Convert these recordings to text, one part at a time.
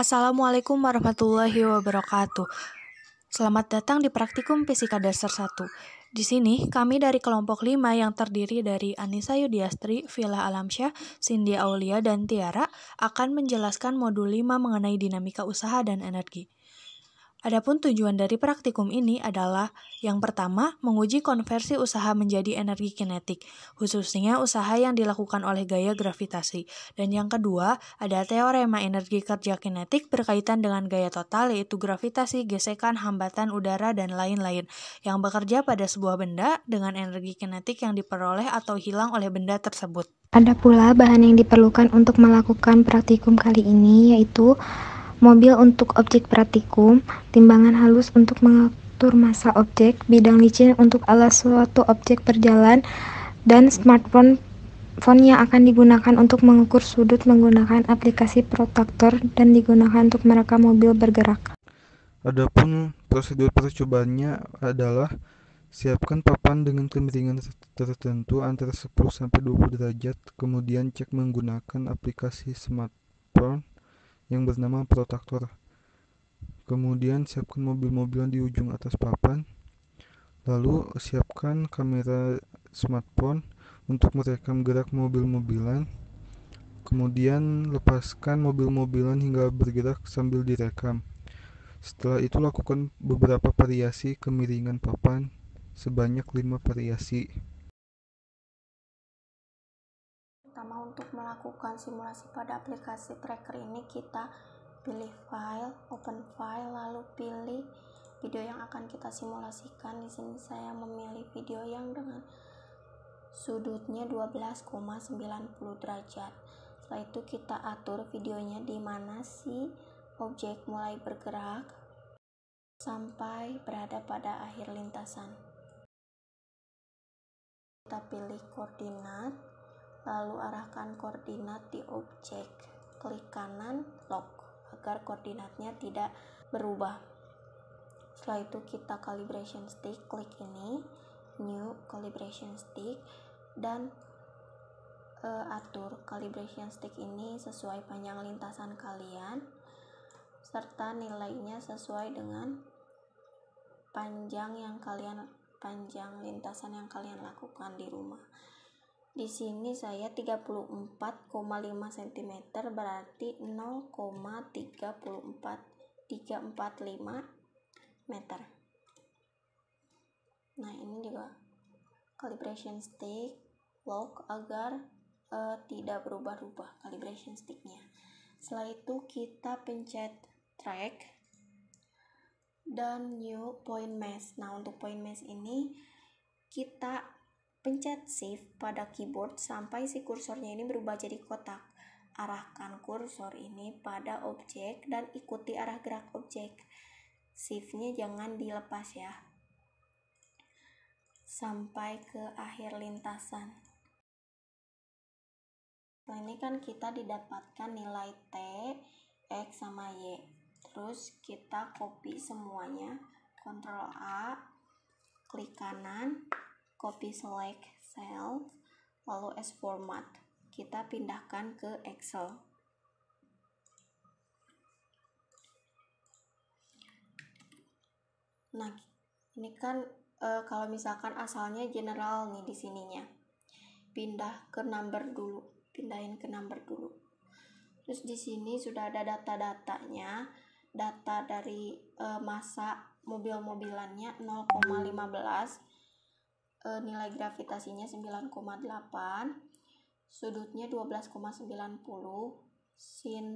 Assalamualaikum warahmatullahi wabarakatuh. Selamat datang di Praktikum Fisika Dasar 1. Di sini, kami dari kelompok 5 yang terdiri dari Anissa Yudiastri, Villa Alamsyah, Cindy Aulia, dan Tiara akan menjelaskan modul 5 mengenai dinamika usaha dan energi. Adapun tujuan dari praktikum ini adalah yang pertama, menguji konversi usaha menjadi energi kinetik, khususnya usaha yang dilakukan oleh gaya gravitasi. Dan yang kedua, ada teorema energi kerja kinetik berkaitan dengan gaya total, yaitu gravitasi, gesekan, hambatan udara, dan lain-lain, yang bekerja pada sebuah benda dengan energi kinetik yang diperoleh atau hilang oleh benda tersebut. Ada pula bahan yang diperlukan untuk melakukan praktikum kali ini, yaitu mobil untuk objek praktikum, timbangan halus untuk mengatur massa objek, bidang licin untuk alas suatu objek berjalan, dan smartphone yang akan digunakan untuk mengukur sudut menggunakan aplikasi protractor dan digunakan untuk merekam mobil bergerak. Adapun prosedur percobaannya adalah siapkan papan dengan kemiringan tertentu antara 10-20 derajat, kemudian cek menggunakan aplikasi smartphone yang bernama protractor. Kemudian siapkan mobil-mobilan di ujung atas papan. Lalu siapkan kamera smartphone untuk merekam gerak mobil-mobilan. Kemudian lepaskan mobil-mobilan hingga bergerak sambil direkam. Setelah itu lakukan beberapa variasi kemiringan papan sebanyak 5 variasi. Pertama, untuk melakukan simulasi pada aplikasi tracker ini, kita pilih file, open file, lalu pilih video yang akan kita simulasikan. Di sini saya memilih video yang dengan sudutnya 12,90 derajat. Setelah itu kita atur videonya di mana si objek mulai bergerak sampai berada pada akhir lintasan. Kita pilih koordinat, lalu arahkan koordinat di objek, klik kanan lock agar koordinatnya tidak berubah. Setelah itu kita calibration stick, klik ini new calibration stick, dan atur calibration stick ini sesuai panjang lintasan kalian serta nilainya sesuai dengan panjang lintasan yang kalian lakukan di rumah. Di sini saya 34,5 cm berarti 0,345 meter. Nah, ini juga calibration stick lock agar tidak berubah-ubah calibration sticknya. Setelah itu kita pencet track dan new point mesh. Nah, untuk point mesh ini kita pencet shift pada keyboard sampai si kursornya ini berubah jadi kotak. Arahkan kursor ini pada objek dan ikuti arah gerak objek. Shift-nya jangan dilepas ya, sampai ke akhir lintasan. Nah, ini kan kita didapatkan nilai T, X, sama Y. Terus kita copy semuanya, Ctrl A, klik kanan, copy select cell, lalu as format. Kita pindahkan ke Excel. Nah, ini kan kalau misalkan asalnya general nih di sininya. Pindahin ke number dulu. Terus di sini sudah ada data-datanya. Data dari massa mobil-mobilannya 0,15, nilai gravitasinya 9,8, sudutnya 12,90, sin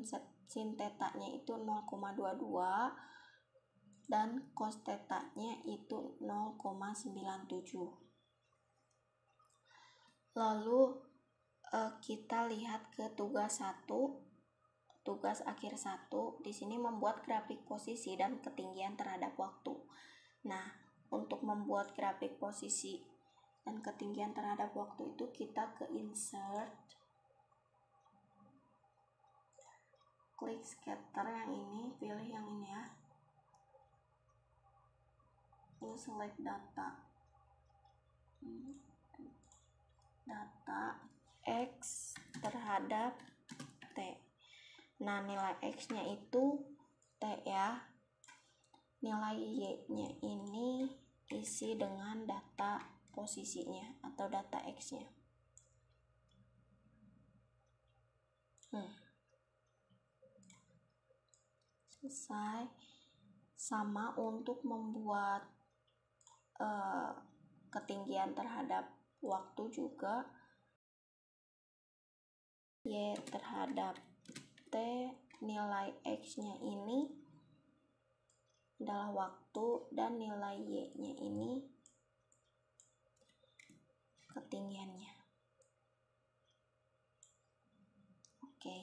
tetanya itu 0,22, dan cos tetanya itu 0,97. Lalu kita lihat ke tugas akhir 1. Di sini membuat grafik posisi dan ketinggian terhadap waktu. Nah, untuk membuat grafik posisi dan ketinggian terhadap waktu itu kita ke insert, klik scatter yang ini, pilih yang ini ya. Ini select data X terhadap T. Nah, nilai X-nya itu T ya. Nilai Y-nya ini isi dengan data posisinya atau data X-nya. Selesai. Sama untuk membuat ketinggian terhadap waktu juga. Y terhadap T, nilai X-nya ini adalah waktu dan nilai Y-nya ini ketinggiannya. Oke.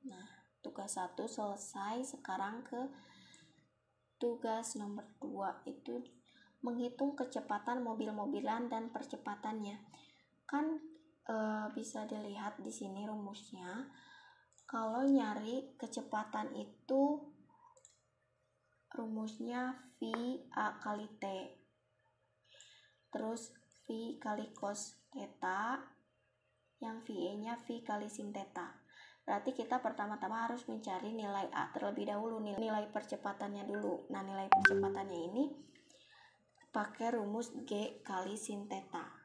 Nah, tugas 1 selesai. Sekarang ke tugas nomor 2, itu menghitung kecepatan mobil-mobilan dan percepatannya. Kan bisa dilihat di sini rumusnya. Kalau nyari kecepatan itu rumusnya VA kali T. Terus V kali cos theta, yang VA-nya V kali sin theta. Berarti kita pertama-tama harus mencari nilai A terlebih dahulu, nilai percepatannya dulu. Nah, nilai percepatannya ini pakai rumus G kali sin theta.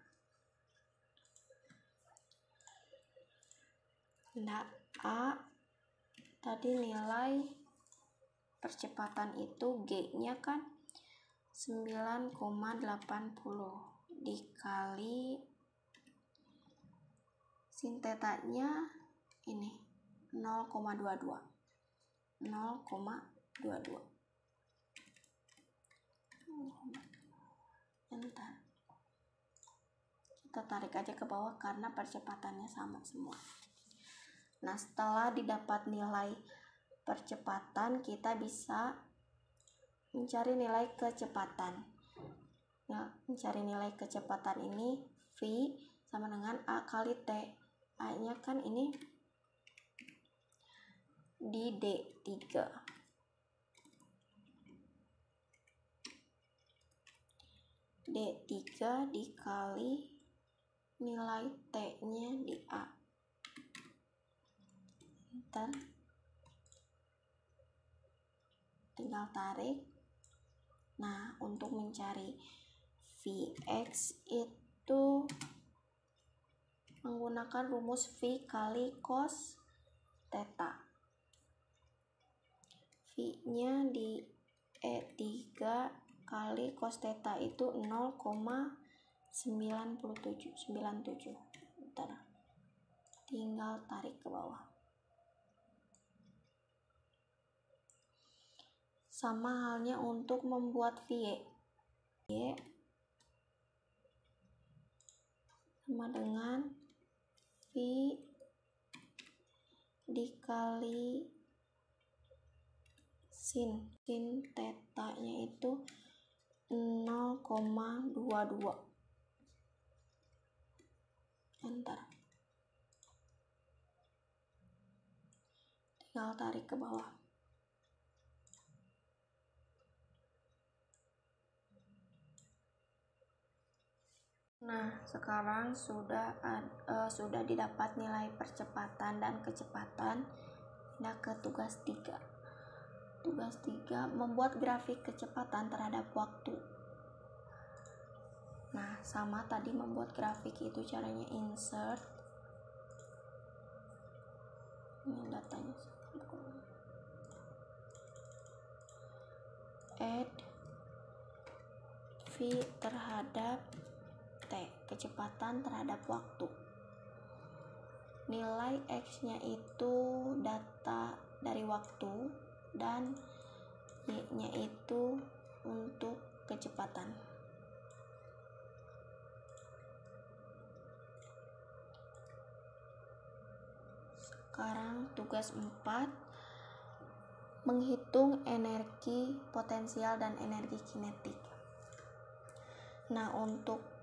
Nah, A tadi nilai percepatan itu G-nya kan 9,80 dikali sin theta-nya ini 0,22. Bentar. Kita tarik aja ke bawah karena percepatannya sama semua. Nah, setelah didapat nilai percepatan, kita bisa mencari nilai kecepatan. Nah, mencari nilai kecepatan ini V sama dengan A kali T. A-nya kan ini di D3. D3 dikali nilai T-nya di A. Ntar tinggal tarik. Nah, untuk mencari Vx itu menggunakan rumus V kali cos theta. V-nya di E3 kali cos theta itu 0,97. Bentar. Tinggal tarik ke bawah. Sama halnya untuk membuat Y. Y sama dengan V dikali sin theta-nya itu 0,22. Bentar. Tinggal tarik ke bawah. Nah, sekarang sudah didapat nilai percepatan dan kecepatan. Nah, ke tugas 3. Tugas 3 membuat grafik kecepatan terhadap waktu. Nah, sama tadi membuat grafik itu caranya insert. Ini datanya. Add V terhadap T, kecepatan terhadap waktu. Nilai X-nya itu data dari waktu dan Y-nya itu untuk kecepatan. Sekarang tugas 4, menghitung energi potensial dan energi kinetik. Nah, untuk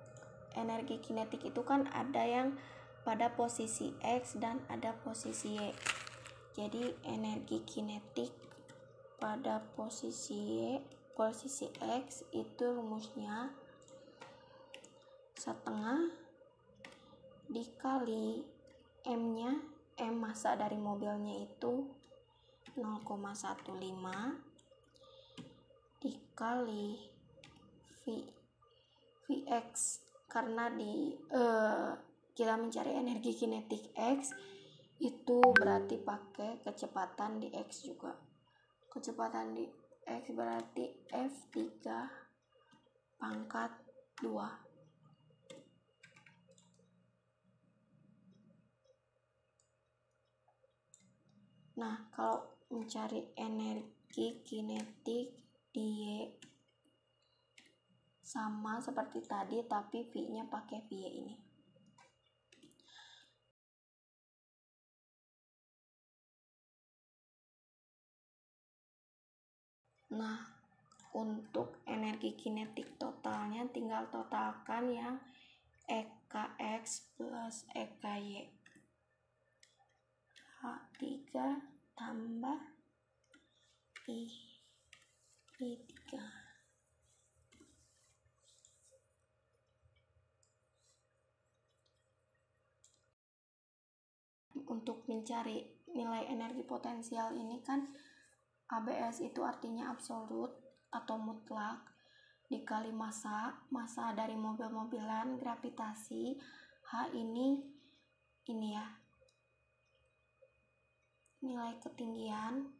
energi kinetik itu kan ada yang pada posisi X dan ada posisi Y. Jadi energi kinetik pada posisi X itu rumusnya setengah dikali M-nya massa dari mobilnya itu 0,15 dikali Vx, karena kita mencari energi kinetik X itu berarti pakai kecepatan di X juga. Kecepatan di X berarti F3 pangkat 2. Nah, kalau mencari energi kinetik di Y sama seperti tadi, tapi V-nya pakai V ini. Nah, untuk energi kinetik totalnya tinggal totalkan yang EKX plus EKY. H3 tambah I3. Untuk mencari nilai energi potensial ini kan ABS itu artinya absolut atau mutlak dikali massa dari mobil-mobilan, gravitasi, H ini ya nilai ketinggian.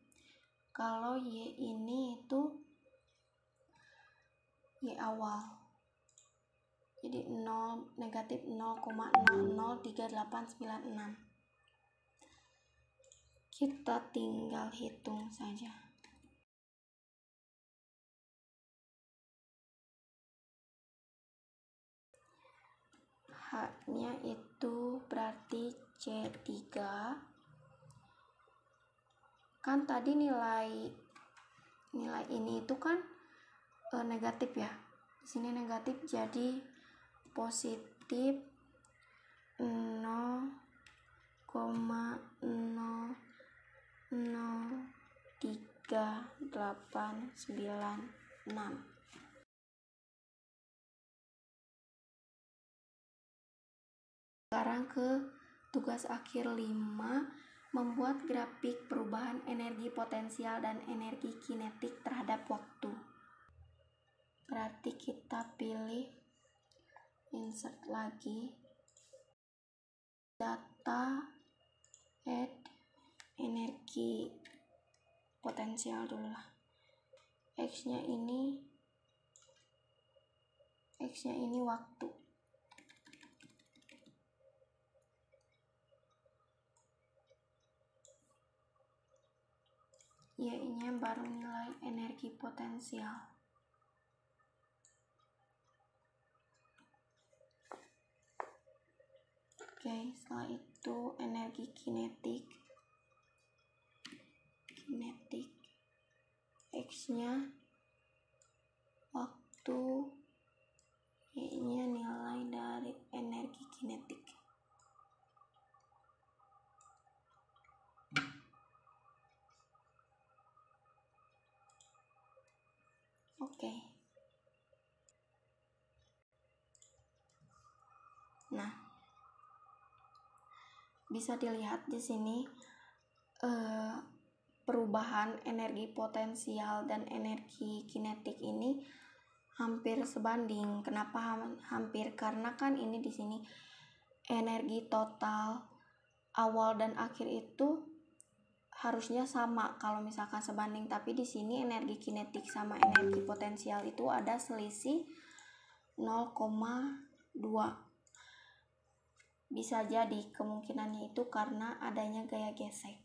Kalau Y ini itu Y awal, jadi negatif 0,003896. Kita tinggal hitung saja. H-nya itu berarti C3. Kan tadi nilai ini itu kan negatif ya. Di sini negatif, jadi positif 0,03896. Sekarang ke tugas akhir 5, membuat grafik perubahan energi potensial dan energi kinetik terhadap waktu. Berarti kita pilih insert lagi, data, add energi potensial dulu lah. X-nya ini waktu. Y-nya baru nilai energi potensial. Oke, setelah itu energi kinetik. X-nya waktu, Y-nya nilai dari energi kinetik. Oke. Nah, bisa dilihat di sini perubahan energi potensial dan energi kinetik ini hampir sebanding. Kenapa hampir? Karena kan ini di sini energi total awal dan akhir itu harusnya sama kalau misalkan sebanding, tapi di sini energi kinetik sama energi potensial itu ada selisih 0,2. Bisa jadi kemungkinannya itu karena adanya gaya gesek.